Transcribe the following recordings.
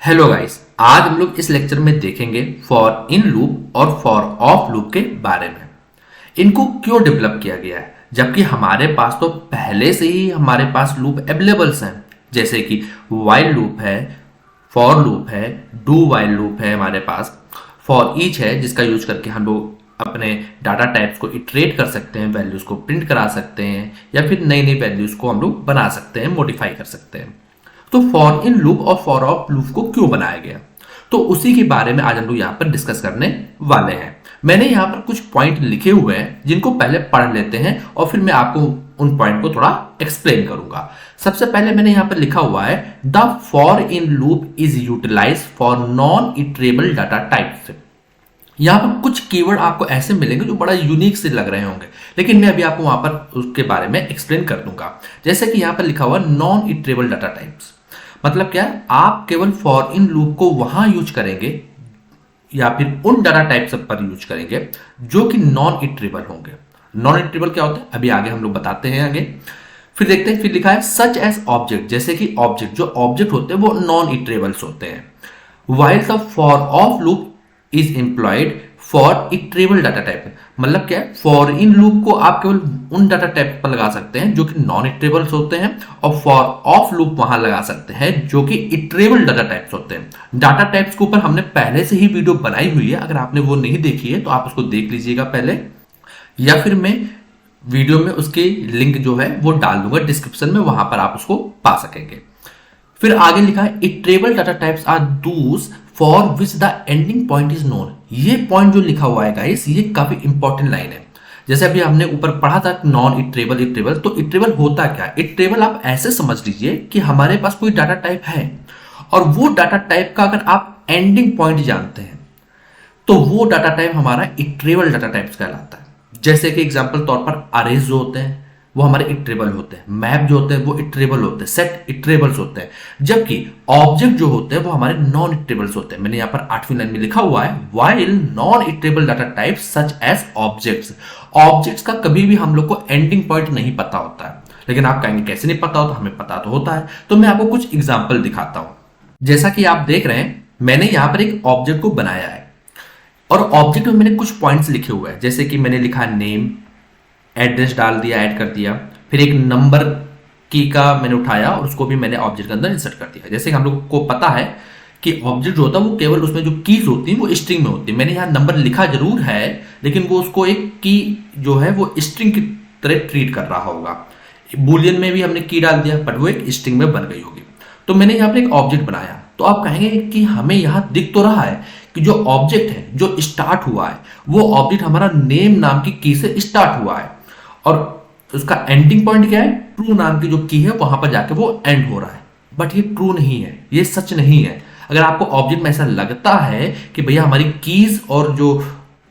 Hello guys, आज हम लोग इस लेक्चर में देखेंगे फॉर इन लूप और फॉर ऑफ लूप के बारे में। इनको क्यों डेवलप किया गया है, जबकि हमारे पास तो पहले से ही हमारे पास लूप अवेलेबल्स हैं, जैसे कि व्हाइल लूप है, फॉर लूप है, डू व्हाइल लूप है, हमारे पास फॉर ईच है जिसका यूज करके हम लोग अपने डाटा टाइप्स को इटरेट कर सकते हैं, वैल्यूज को प्रिंट करा सकते हैं या फिर नई नई वैल्यूज को हम लोग बना सकते हैं, मॉडिफाई कर सकते हैं। तो फॉर इन लूप और फॉर ऑफ लूप को क्यों बनाया गया, तो उसी के बारे में आज हम लोग यहाँ पर डिस्कस करने वाले हैं। मैंने यहाँ पर कुछ पॉइंट लिखे हुए हैं जिनको पहले पढ़ लेते हैं और फिर मैं आपको उन पॉइंट को थोड़ा एक्सप्लेन करूंगा। सबसे पहले मैंने यहाँ पर लिखा हुआ है the for in loop is utilise for non iterable data types. यहाँ पर कुछ कीवर्ड आपको ऐसे मिलेंगे जो बड़ा यूनिक से लग रहे होंगे, लेकिन मैं अभी आपको वहां पर उसके बारे में एक्सप्लेन कर दूंगा। जैसे कि यहाँ पर लिखा हुआ नॉन इटरेबल डाटा टाइप्स, मतलब क्या है, आप केवल फॉर इन लूप को वहां यूज करेंगे या फिर उन डाटा टाइप्स पर यूज करेंगे जो कि नॉन इटरेबल होंगे। नॉन इटरेबल क्या होता है अभी आगे हम लोग बताते हैं आगे। फिर देखते हैं, फिर लिखा है सच एज ऑब्जेक्ट, जैसे कि ऑब्जेक्ट, जो ऑब्जेक्ट होते हैं वो नॉन इटरेबल्स होते हैं। While the for of loop is employed for iterable data type, मतलब क्या है, फॉर इन लूप को आप केवल उन डाटा टाइप पर लगा सकते हैं जो कि नॉन इटरेबल्स होते हैं, और फॉर ऑफ लूप वहां लगा सकते हैं जो कि इटरेबल डाटा टाइप्स होते हैं। डाटा टाइप्स के ऊपर हमने पहले से ही वीडियो बनाई हुई है, अगर आपने वो नहीं देखी है तो आप उसको देख लीजिएगा पहले, या फिर मैं वीडियो में उसकी लिंक जो है वो डाल दूंगा डिस्क्रिप्शन में, वहां पर आप उसको पा सकेंगे। फिर आगे लिखा है iterable data types are those for which the ending point is known. ये पॉइंट जो लिखा हुआ है गाइस, ये काफी इंपॉर्टेंट लाइन है। जैसे अभी हमने ऊपर पढ़ा था नॉन इटरेबल, इटरेबल, तो इटरेबल होता क्या? इटरेबल आप ऐसे समझ लीजिए कि हमारे पास कोई डाटा टाइप है और वो डाटा टाइप का अगर आप एंडिंग पॉइंट जानते हैं तो वो डाटा टाइप हमारा इटरेबल डाटा टाइप्स कहलाता है। जैसे कि एग्जांपल तौर पर अरेज जो होते हैं वो हमारे इटरेबल होते हैं, मैप जो होते हैं वो इटरेबल होते हैं, सेट इटरेबल्स होते हैं, जबकि ऑब्जेक्ट जो होते हैं वो हमारे नॉन इटरेबल्स होते हैं। मैंने यहाँ पर 8वीं लाइन में लिखा हुआ है while non iterable data types such as objects. Objects का कभी भी हम लोग को एंडिंग पॉइंट नहीं पता होता है, लेकिन आप कहेंगे कैसे नहीं पता होता, हमें पता तो होता है। तो मैं आपको कुछ एग्जाम्पल दिखाता हूं। जैसा कि आप देख रहे हैं, मैंने यहाँ पर एक ऑब्जेक्ट को बनाया है और ऑब्जेक्ट में मैंने कुछ पॉइंट्स लिखे हुए हैं, जैसे कि मैंने लिखा नेम, एड्रेस डाल दिया, ऐड कर दिया, फिर एक नंबर की का मैंने उठाया और उसको भी मैंने ऑब्जेक्ट के अंदर इंसर्ट कर दिया। जैसे हम लोग को पता है कि ऑब्जेक्ट जो होता है वो केवल उसमें जो कीज होती हैं वो स्ट्रिंग में होती है। मैंने यहाँ नंबर लिखा जरूर है, लेकिन वो उसको एक की जो है वो स्ट्रिंग की तरह ट्रीट कर रहा होगा। बुलियन में भी हमने की डाल दिया, बट वो एक स्ट्रिंग में बन गई होगी। तो मैंने यहाँ पर एक ऑब्जेक्ट बनाया, तो आप कहेंगे कि हमें यहाँ दिख तो रहा है कि जो ऑब्जेक्ट है जो स्टार्ट हुआ है वो ऑब्जेक्ट हमारा नेम नाम की की से स्टार्ट हुआ है, और उसका एंडिंग पॉइंट क्या है, ट्रू नाम की जो की है वहां पर जाके वो एंड हो रहा है। बट ये ट्रू नहीं है, ये सच नहीं है। अगर आपको ऑब्जेक्ट में ऐसा लगता है कि भैया हमारी कीज और जो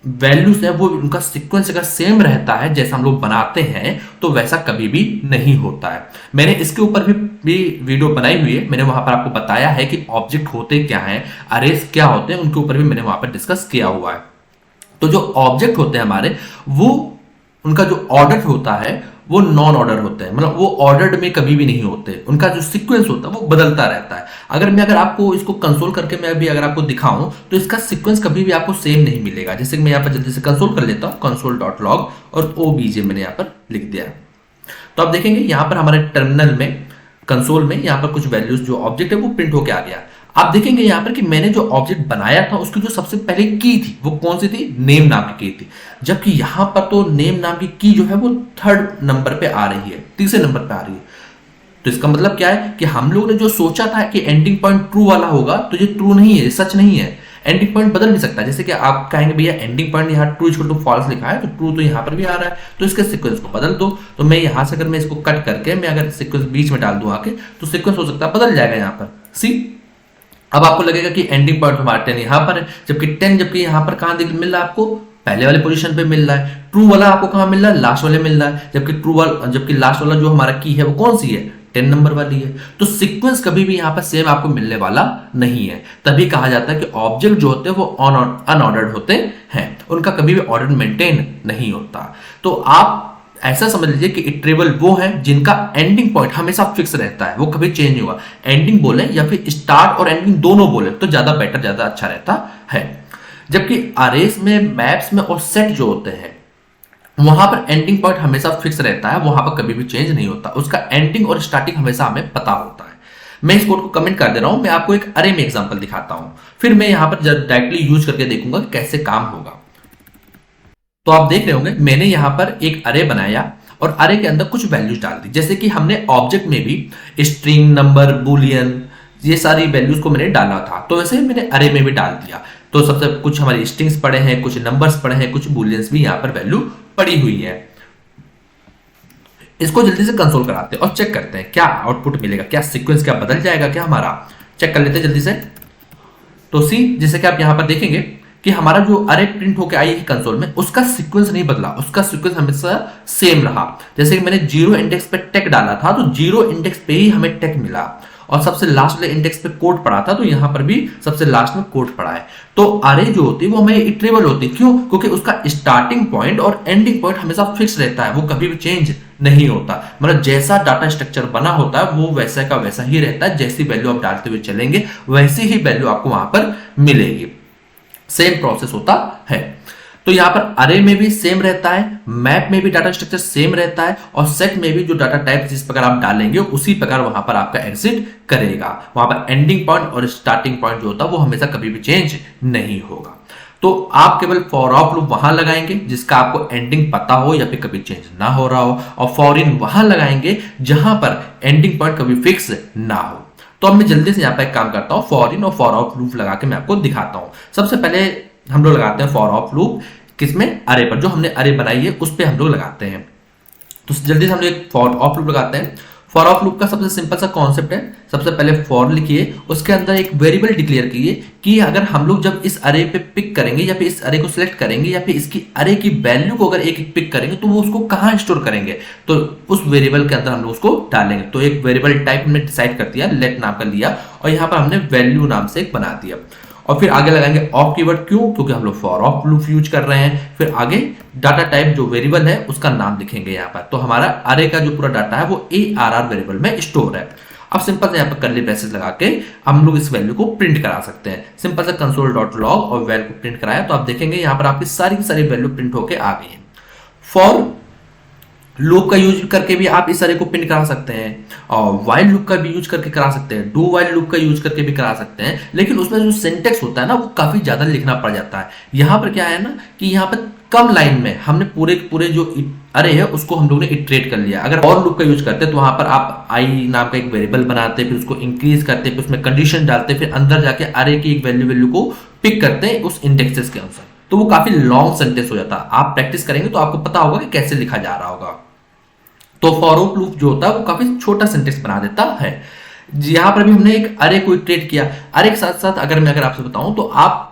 वैल्यूज है वो उनका सीक्वेंस अगर सेम रहता है जैसा हम लोग बनाते हैं, तो वैसा कभी भी नहीं होता है। मैंने इसके ऊपर भी वीडियो बनाई हुई है, मैंने वहां पर आपको बताया है कि ऑब्जेक्ट होते क्या हैं, अरेज क्या होते हैं, उनके ऊपर भी मैंने वहां पर डिस्कस किया हुआ है। तो जो ऑब्जेक्ट होते हैं हमारे, वो उनका जो ऑर्डर होता है वो नॉन ऑर्डर होते हैं, मतलब वो ऑर्डर्ड में कभी भी नहीं होते, उनका जो सीक्वेंस होता है वो बदलता रहता है। अगर आपको इसको कंसोल करके मैं अभी अगर आपको दिखाऊं तो इसका सीक्वेंस कभी भी आपको सेम नहीं मिलेगा। जैसे कि मैं यहाँ पर जल्दी से कंसोल कर लेता हूँ, console.log, और obj मैंने यहाँ पर लिख दिया। तो आप देखेंगे यहाँ पर हमारे टर्मिनल में, कंसोल में, यहाँ पर कुछ वैल्यूज जो ऑब्जेक्ट है वो प्रिंट होकर आ गया। आप देखेंगे यहाँ पर कि मैंने जो ऑब्जेक्ट बनाया था उसकी जो सबसे पहले की थी वो कौन सी थी, नेम नाम की थी, जबकि यहाँ पर तो नेम नाम की की जो है वो 3rd नंबर पे आ रही है, तीसरे नंबर पे आ रही है। तो इसका मतलब क्या है कि हम लोग ने जो सोचा था कि एंडिंग पॉइंट ट्रू वाला होगा, तो ये ट्रू नहीं है, सच नहीं है। एंडिंग पॉइंट बदल नहीं सकता। जैसे कि आप कहेंगे भैया एंडिंग पॉइंट यहाँ ट्रू इक्वल टू फॉल्स लिखा है, तो ट्रू तो यहाँ पर भी आ रहा है, तो इसके सीक्वेंस को बदल दो। तो मैं यहाँ से अगर मैं इसको कट करके मैं अगर सीक्वेंस बीच में डाल दूं आके, तो सीक्वेंस हो सकता है बदल जाएगा यहाँ पर। सी, अब आपको लगेगा कि एंडिंग पॉइंट हमारा 10 यहाँ पर है, जबकि 10 जबकि यहाँ पर कहां मिल रहा है आपको, पहले वाले पोजीशन पे मिल रहा है। ट्रू वाला आपको कहां मिल रहा है, लास्ट वाले मिल रहा है, जबकि लास्ट वाला जो हमारा की है वो कौन सी है, 10 नंबर वाली है। तो सीक्वेंस कभी भी यहाँ पर सेम आपको मिलने वाला नहीं है। तभी कहा जाता है कि ऑब्जेक्ट जो होते हैं वो अनऑर्डर्ड होते हैं, उनका कभी भी ऑर्डर मेंटेन नहीं होता। तो आप ऐसा समझ लीजिए कि इटरेबल वो है जिनका एंडिंग पॉइंट हमेशा फिक्स रहता है, वो कभी चेंज नहीं होगा। एंडिंग बोले या फिर स्टार्ट और एंडिंग दोनों बोले तो ज्यादा बेटर, ज्यादा अच्छा रहता है। जबकि अरेज में, मैप्स में और सेट जो होते हैं वहां पर एंडिंग पॉइंट हमेशा फिक्स रहता है, वहां पर कभी भी चेंज नहीं होता, उसका एंडिंग और स्टार्टिंग हमेशा हमें पता होता है। मैं इस कोड को कमेंट कर दे रहा हूं, मैं आपको एक अरे में एग्जांपल दिखाता हूं, फिर मैं यहां पर डायरेक्टली यूज करके देखूंगा कि कैसे काम होगा। तो आप देख रहे होंगे मैंने यहां पर एक अरे बनाया और अरे के अंदर कुछ वैल्यूज डाल दी, जैसे कि हमने ऑब्जेक्ट में भी स्ट्रिंग, नंबर, बुलियन ये सारी वैल्यूज को मैंने डाला था, तो वैसे ही मैंने अरे में भी डाल दिया। तो सबसे कुछ हमारी स्ट्रिंग्स पड़े हैं, कुछ नंबर्स पड़े हैं, कुछ बुलियंस भी यहां पर वैल्यू पड़ी हुई है। इसको जल्दी से कंसोल कराते हैं और चेक करते हैं क्या आउटपुट मिलेगा, क्या सीक्वेंस क्या बदल जाएगा क्या हमारा, चेक कर लेते हैं जल्दी से। तो सी, जैसे कि आप यहां पर देखेंगे कि हमारा जो अरे प्रिंट होकर आई है कंसोल में, उसका सीक्वेंस नहीं बदला, उसका सीक्वेंस हमेशा सेम रहा। जैसे कि मैंने 0 इंडेक्स पे टेक डाला था तो 0 इंडेक्स पे ही हमें टेक मिला, और सबसे लास्ट वाले इंडेक्स पे कोड पड़ा था तो यहां पर भी सबसे लास्ट में कोड पड़ा है। तो अरे जो होती है वो हमें इटरेबल होती है, क्यों? क्योंकि उसका स्टार्टिंग पॉइंट और एंडिंग पॉइंट हमेशा फिक्स रहता है, वो कभी भी चेंज नहीं होता। मतलब जैसा डाटा स्ट्रक्चर बना होता है वो वैसा का वैसा ही रहता है, जैसी वैल्यू आप डालते हुए चलेंगे वैसी ही वैल्यू आपको वहां पर मिलेगी, सेम प्रोसेस होता है। तो यहां पर अरे में भी सेम रहता है, मैप में भी डाटा स्ट्रक्चर सेम रहता है, और सेट में भी जो डाटा टाइप जिस प्रकार आप डालेंगे उसी प्रकार वहां पर आपका एग्जिट करेगा। वहां पर एंडिंग पॉइंट और स्टार्टिंग पॉइंट जो होता है वो हमेशा कभी भी चेंज नहीं होगा। तो आप केवल फॉर ऑफ लूप वहां लगाएंगे जिसका आपको एंडिंग पता हो या फिर कभी चेंज ना हो रहा हो, और फॉर इन वहां लगाएंगे जहां पर एंडिंग पॉइंट कभी फिक्स ना हो। तो अब मैं जल्दी से यहां पर एक काम करता हूं, फॉर इन और फॉर ऑफ लूप लगा के मैं आपको दिखाता हूं। सबसे पहले हम लोग लगाते हैं फॉर ऑफ लूप, किसमें? अरे पर, जो हमने अरे बनाई है उस पे हम लोग लगाते हैं। तो जल्दी से हम लोग एक फॉर ऑफ लूप लगाते हैं। फॉर ऑफ लूप का सबसे सिंपल सा कॉन्सेप्ट है, सबसे पहले फॉर लिखिए, उसके अंदर एक वेरिएबल डिक्लेयर कीजिए कि अगर हम लोग जब इस अरे पे पिक करेंगे या फिर इस अरे को सिलेक्ट करेंगे या फिर इसकी अरे की वैल्यू को अगर एक एक पिक करेंगे तो वो उसको कहां स्टोर करेंगे, तो उस वेरिएबल के अंदर हम लोग उसको डालेंगे। तो एक वेरिएबल टाइप हमने डिसाइड कर दिया, लेट नाम का लिया, और यहां पर हमने वैल्यू नाम से एक बना दिया, और फिर आगे लगाएंगे ऑफ कीवर्ड, क्यों? क्योंकि हम लोग फॉर ऑफ लूप यूज कर रहे हैं। फिर आगे डाटा टाइप जो वेरिएबल है उसका नाम लिखेंगे यहाँ पर, तो हमारा अरे का जो पूरा डाटा है वो ARR वेरिएबल में स्टोर है। अब सिंपल से यहाँ पर कर्ली ब्रेसेस लगा के हम लोग इस वैल्यू को प्रिंट करा सकते हैं। सिंपल से console.log और वैल्यू को प्रिंट कराया तो आप देखेंगे यहाँ पर आपकी सारी की सारी वैल्यू प्रिंट होके आ गई है। फॉर लूप का यूज करके भी आप इस अरे को प्रिंट करा सकते हैं, और वाइल लूप का भी यूज करके करा सकते हैं, डू वाइल लूप का यूज करके भी करा सकते हैं, लेकिन उसमें जो सिंटेक्स होता है ना वो काफी ज्यादा लिखना पड़ जाता है। यहाँ पर क्या है ना कि यहाँ पर कम लाइन में हमने पूरे जो अरे है उसको हम लोग ने इटरेट कर लिया। अगर और लूप का यूज करते तो वहां पर आप आई नाम का एक वेरिएबल बनाते, फिर उसको इंक्रीज करते, फिर उसमें कंडीशन डालते, फिर अंदर जाके अरे की एक वैल्यू को पिक करते उस इंडेक्सेस के अनुसार, तो वो काफी लॉन्ग सेंटेंस हो जाता है। आप प्रैक्टिस करेंगे तो आपको पता होगा कि कैसे लिखा जा रहा होगा। तो फॉर लूप जो होता है वो काफी छोटा सेंटेंस बना देता है। यहां पर भी हमने एक अरे को इटरेट किया। अरे के साथ साथ अगर आपसे बताऊं तो आप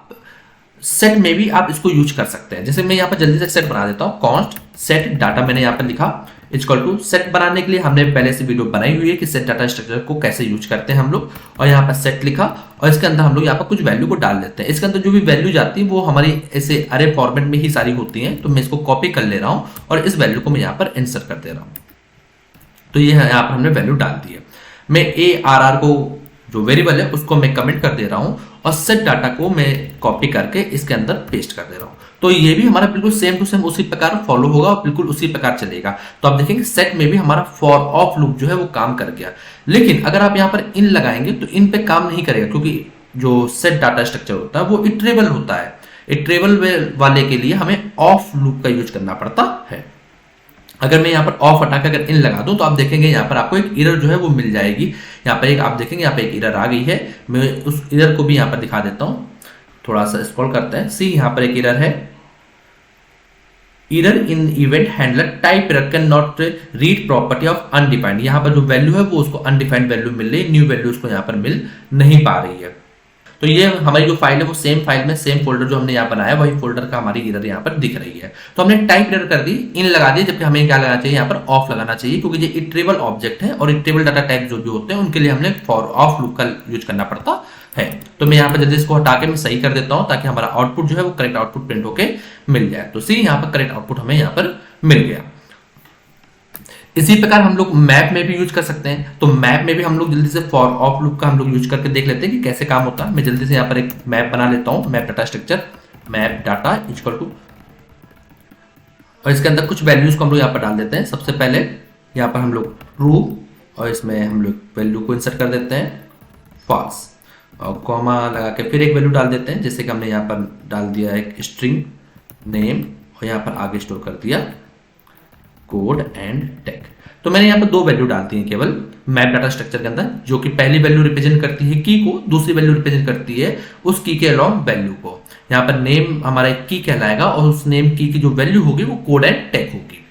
सेट में भी आप इसको यूज कर सकते हैं। जैसे मैं यहाँ पर जल्दी से सेट बना देता हूँ, कॉन्स्ट सेट डाटा मैंने यहाँ पर लिखा इक्वल टू, सेट बनाने के लिए हमने पहले से वीडियो बनाई हुई है कि सेट डाटा स्ट्रक्चर को कैसे यूज करते हैं हम लोग, और यहाँ पर सेट लिखा और इसके अंदर हम लोग यहाँ पर कुछ वैल्यू को डाल देते हैं। इसके अंदर जो भी वैल्यू जाती है वो हमारी ऐसे अरे फॉर्मेट में ही सारी होती है, तो मैं इसको कॉपी कर ले रहा हूँ और इस वैल्यू को मैं यहाँ पर इंसर्ट कर दे रहा हूँ। तो ये यहाँ पर हमने वैल्यू डाल दी है। मैं ARR को जो वेरिएबल है उसको मैं कमेंट कर दे रहा हूं और सेट डाटा को मैं कॉपी करके इसके अंदर पेस्ट कर दे रहा हूं। तो ये भी हमारा बिल्कुल सेम टू सेम उसी प्रकार फॉलो होगा और बिल्कुल उसी प्रकार चलेगा। तो आप देखेंगे सेट में भी हमारा फॉर ऑफ लूप जो है वो काम कर गया। लेकिन अगर आप यहाँ पर इन लगाएंगे तो इन पे काम नहीं करेगा, क्योंकि जो सेट डाटा स्ट्रक्चर होता है वो इटरेबल होता है। इटरेबल वाले के लिए हमें ऑफ लूप का यूज करना पड़ता है। अगर मैं यहाँ पर ऑफ हटा के अगर इन लगा दूं तो आप देखेंगे यहाँ पर आपको एक एरर जो है वो मिल जाएगी। यहाँ पर एक आप देखेंगे यहाँ पे एक एरर आ गई है। मैं उस एरर को भी यहाँ पर दिखा देता हूँ, थोड़ा सा स्क्रॉल करते हैं। सी यहाँ पर एक एरर है, error in event handler type error can not read property of undefined. यहाँ पर जो वैल्यू है वो उसको अनडिफाइंड वैल्यू मिल रही है, न्यू वैल्यू उसको यहाँ पर मिल नहीं पा रही है। तो ये हमारी जो फाइल है वो सेम फाइल में सेम फोल्डर जो हमने यहाँ बनाया वही फोल्डर का हमारी एरर यहाँ पर दिख रही है। तो हमने टाइप एरर कर दी, इन लगा दिया, जबकि हमें क्या लगाना चाहिए यहाँ पर ऑफ लगाना चाहिए, क्योंकि ये इटरेबल ऑब्जेक्ट है और इटरेबल डाटा टाइप जो भी होते हैं उनके लिए हमने फॉर ऑफ लूप का यूज करना पड़ता है। तो मैं यहाँ पर जल्दी इसको हटा के मैं सही कर देता हूँ ताकि हमारा आउटपुट जो है वो करेक्ट आउटपुट प्रिंट होके मिल जाए। तो सी यहाँ पर करेक्ट आउटपुट हमें यहाँ पर मिल गया। इसी प्रकार हम लोग मैप में भी यूज कर सकते हैं। तो मैप में भी हम लोग जल्दी से फॉर ऑफ लूप का हम लोग यूज करके देख लेते हैं कि कैसे काम होता है। मैं जल्दी से यहाँ पर एक मैप बना लेता हूँ, map data structure, map data equal to, और इसके अंदर कुछ वैल्यूज को हम लोग यहाँ पर डाल देते हैं। सबसे पहले यहाँ पर हम लोग ट्रू, और इसमें हम लोग वैल्यू को इंसर्ट कर देते हैं फॉल्स, और कॉमा लगा के फिर एक वैल्यू डाल देते हैं, जैसे कि हमने यहाँ पर डाल दिया एक स्ट्रिंग नेम, और यहाँ पर आगे स्टोर कर दिया कोड एंड टैग। तो मैंने यहाँ पर दो वैल्यू डालती हैं केवल मैप डाटा स्ट्रक्चर के अंदर, जो कि पहली वैल्यू रिप्रेजेंट करती है की को, दूसरी वैल्यू रिप्रेजेंट करती है उस की के अलॉन्ग वैल्यू को। यहाँ पर नेम हमारा एक की कहलाएगा, और उस नेम की जो वैल्यू होगी वो कोड एंड टैग होगी।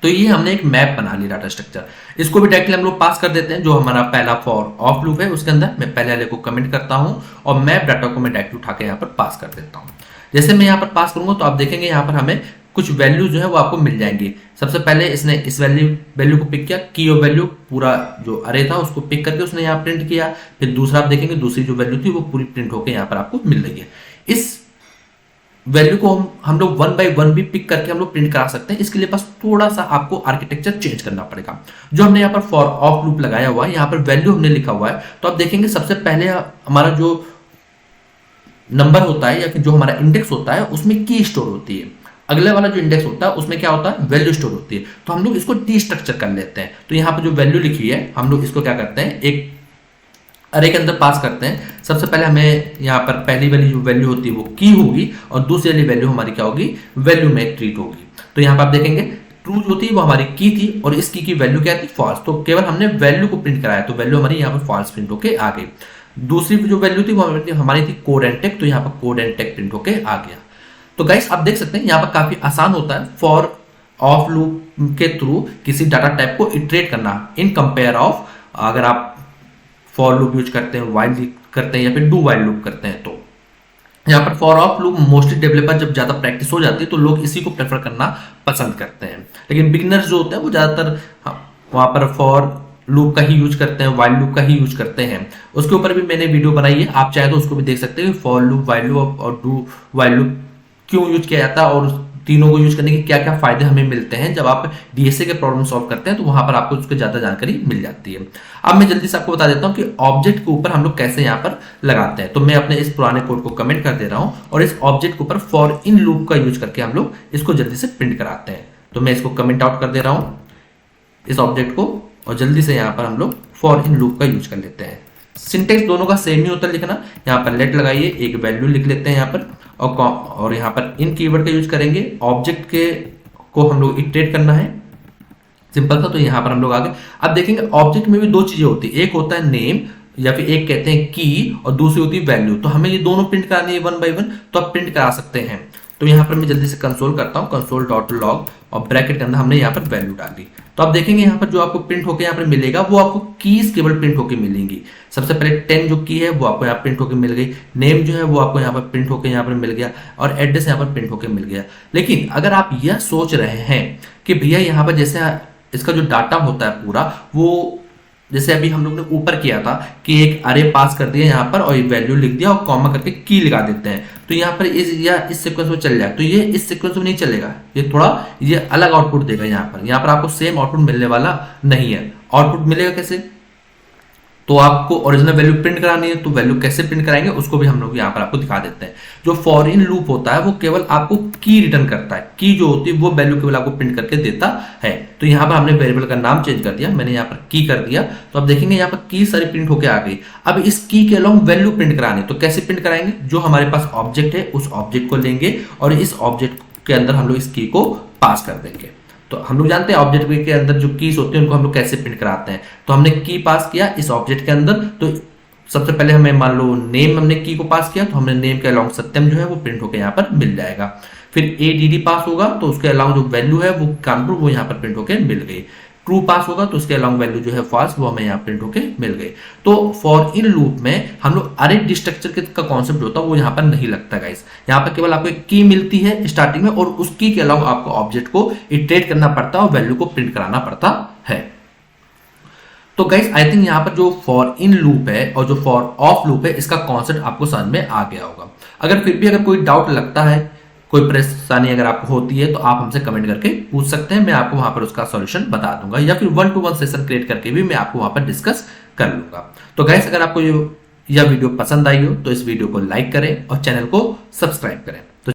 तो ये हमने एक मैप बना ली डाटा स्ट्रक्चर। इसको भी डायरेक्टली हम लोग पास कर देते हैं, जो हमारा पहला फॉर ऑफ लूप है उसके अंदर मैं पहले वाले को कमेंट करता हूं, और मैप डाटा को मैं डायरेक्टली उठा के यहाँ पर पास कर देता हूं। जैसे मैं यहाँ पर पास करूंगा तो आप देखेंगे यहाँ पर हमें कुछ वैल्यू जो है वो आपको मिल जाएंगी। सबसे पहले इसने इस वैल्यू को पिक किया, की और वैल्यू पूरा जो अरे था उसको पिक करके उसने यहाँ प्रिंट किया। फिर दूसरा आप देखेंगे दूसरी जो वैल्यू थी वो पूरी प्रिंट होकर यहाँ पर आपको मिल रही है। इस वैल्यू को हम लोग 1 by 1 भी पिक करके हम लोग प्रिंट करा सकते हैं। इसके लिए बस थोड़ा सा आपको आर्किटेक्चर चेंज करना पड़ेगा। जो हमने यहाँ पर फॉर ऑफ लूप लगाया हुआ है, यहाँ पर वैल्यू हमने लिखा हुआ है, तो आप देखेंगे सबसे पहले हमारा जो नंबर होता है या फिर जो हमारा इंडेक्स होता है उसमें की स्टोर होती है। अगले वाला जो इंडेक्स होता है उसमें क्या होता है, वैल्यू स्टोर होती है। तो हम लोग इसको डी स्ट्रक्चर कर लेते हैं। तो यहाँ पर जो वैल्यू लिखी है हम लोग इसको क्या करते हैं, एक अरे के अंदर पास करते हैं। सबसे पहले हमें यहाँ पर पहली वाली जो वैल्यू होती है वो की होगी, और दूसरी वाली वैल्यू हमारी क्या होगी, वैल्यू में ट्रीट होगी। तो यहाँ पर आप देखेंगे ट्रू जो थी वो हमारी की थी, और इस की वैल्यू क्या थी, फॉल्स। तो केवल हमने वैल्यू को प्रिंट कराया, तो वैल्यू हमारी यहाँ पर फॉल्स प्रिंट होके आ गई। दूसरी जो वैल्यू थी वो हमारी थी कोड एंड टैग, तो यहाँ पर कोड एंड टैग प्रिंट होके आ गया। तो गाइस आप देख सकते हैं यहाँ पर काफी आसान होता है फॉर ऑफ लूप के थ्रू किसी डाटा टाइप को इटरेट करना, इन कंपेयर ऑफ अगर आप फॉर लूप यूज करते हैं, वाइल करते हैं या फिर डू वाइल लूप करते हैं। तो यहाँ पर for of loop mostly developer जब ज्यादा प्रैक्टिस हो जाती है तो लोग इसी को प्रेफर करना पसंद करते हैं। लेकिन बिगिनर्स जो होते हैं वो ज्यादातर वहां पर फॉर लूप का ही यूज करते हैं, वाइल लूप का ही यूज करते हैं। उसके ऊपर भी मैंने वीडियो बनाई है, आप चाहे तो उसको भी देख सकते हैं, फॉर लूप, वाइल लूप और डू वाइल लूप क्यों यूज किया जाता है और तीनों को यूज करने के क्या क्या फायदे हमें मिलते हैं जब आप डीएसए के प्रॉब्लम सॉल्व करते हैं। तो वहां पर आपको उसकी ज्यादा जानकारी मिल जाती है। अब मैं जल्दी से आपको बता देता हूं कि ऑब्जेक्ट के ऊपर हम लोग कैसे यहाँ पर लगाते हैं। तो मैं अपने इस पुराने कोड को कमेंट कर दे रहा हूं, और इस ऑब्जेक्ट के ऊपर फॉर इन लूप का यूज करके हम लोग इसको जल्दी से प्रिंट कराते हैं। तो मैं इसको कमेंट आउट कर दे रहा हूं इस ऑब्जेक्ट को, और जल्दी से यहाँ पर हम लोग फॉर इन लूप का यूज कर लेते हैं। सिंटेक्स दोनों का सेम ही होता है लिखना। यहाँ पर लेट लगाइए, एक वैल्यू लिख लेते हैं यहाँ पर, और यहाँ पर इन कीवर्ड का यूज करेंगे। ऑब्जेक्ट के को हम लोग इटरेट करना है, सिंपल था। तो यहाँ पर हम लोग आगे अब देखेंगे ऑब्जेक्ट में भी दो चीजें होती है, एक होता है नेम या फिर एक कहते हैं की, और दूसरी होती है वैल्यू। तो हमें ये दोनों प्रिंट करानी है 1 by 1, तो आप प्रिंट करा सकते हैं। तो यहाँ पर मैं जल्दी से कंसोल करता हूँ, कंसोल डॉट लॉग, और ब्रैकेट के अंदर हमने यहाँ पर वैल्यू डाली। तो आप देखेंगे यहाँ पर जो आपको प्रिंट होकर यहाँ पर मिलेगा वो आपको कीज केवल प्रिंट होकर मिलेंगी। सबसे पहले 10 जो की है वो आपको यहाँ प्रिंट होकर मिल गई, नेम जो है वो आपको यहाँ पर प्रिंट होकर यहाँ पर मिल गया, और एड्रेस यहाँ पर प्रिंट होकर मिल गया। लेकिन अगर आप यह सोच रहे हैं कि भैया यहाँ पर जैसे इसका जो डाटा होता है पूरा, वो जैसे अभी हम लोग ने ऊपर किया था कि एक अरे पास कर दिया यहाँ पर और वैल्यू लिख दिया और कॉमा करके की लगा देते हैं, तो यहाँ पर इस सीक्वेंस में चल जाए, तो ये इस सीक्वेंस में नहीं चलेगा, ये थोड़ा ये अलग आउटपुट देगा। यहाँ पर आपको सेम आउटपुट मिलने वाला नहीं है। आउटपुट मिलेगा कैसे, तो आपको ओरिजिनल वैल्यू प्रिंट करानी है, तो वैल्यू कैसे प्रिंट कराएंगे उसको भी हम लोग यहाँ पर आपको दिखा देते हैं। जो फॉर इन लूप होता है वो केवल आपको की रिटर्न करता है, की जो होती है वो वैल्यू केवल आपको प्रिंट करके देता है। तो यहाँ पर हमने वेरिएबल का नाम चेंज कर दिया, मैंने यहाँ पर की कर दिया, तो आप देखेंगे यहाँ पर की सारी प्रिंट होकर आ गई। अब इस की के अलॉन्ग वैल्यू प्रिंट करानी, तो कैसे प्रिंट कराएंगे, जो हमारे पास ऑब्जेक्ट है उस ऑब्जेक्ट को लेंगे और इस ऑब्जेक्ट के अंदर हम लोग इस की को पास कर देंगे। तो हम लोग जानते हैं ऑब्जेक्ट के अंदर जो कीज होती है उनको हम लोग कैसे प्रिंट कराते हैं। तो हमने की पास किया इस ऑब्जेक्ट के अंदर, तो सबसे पहले हमें मान लो नेम, हमने की को पास किया तो हमने नेम के अलॉन्ग सत्यम जो है वो प्रिंट होकर यहाँ पर मिल जाएगा। फिर एडीडी पास होगा तो उसके अलॉन्ग जो वैल्यू है वो कानपुर वो यहाँ पर प्रिंट होकर मिल गई। ट्रू पास होगा तो उसके अलॉन्ग वैल्यू जो है फॉल्स वो हमें यहाँ प्रिंट होके मिल गई। तो फॉर इन लूप में हम लोग अरे डिस्ट्रक्चर का कॉन्सेप्ट होता है वो यहाँ पर नहीं लगता गाइस। यहाँ पर केवल आपको एक की मिलती है स्टार्टिंग में और उस की के अलॉन्ग आपको ऑब्जेक्ट को इटरेट करना पड़ता है और वैल्यू को प्रिंट कराना पड़ता है। तो गाइस आई थिंक यहाँ पर जो फॉर इन लूप है और जो फॉर ऑफ लूप है इसका कॉन्सेप्ट आपको समझ में आ गया होगा। अगर फिर भी अगर कोई डाउट लगता है, कोई परेशानी अगर आपको होती है तो आप हमसे कमेंट करके पूछ सकते हैं, मैं आपको वहां पर उसका सॉल्यूशन बता दूंगा, या फिर 1-to-1 सेशन क्रिएट करके भी मैं आपको वहां पर डिस्कस कर लूंगा। तो गाइस, अगर आपको यह वीडियो पसंद आई हो तो इस वीडियो को लाइक करें और चैनल को सब्सक्राइब करें।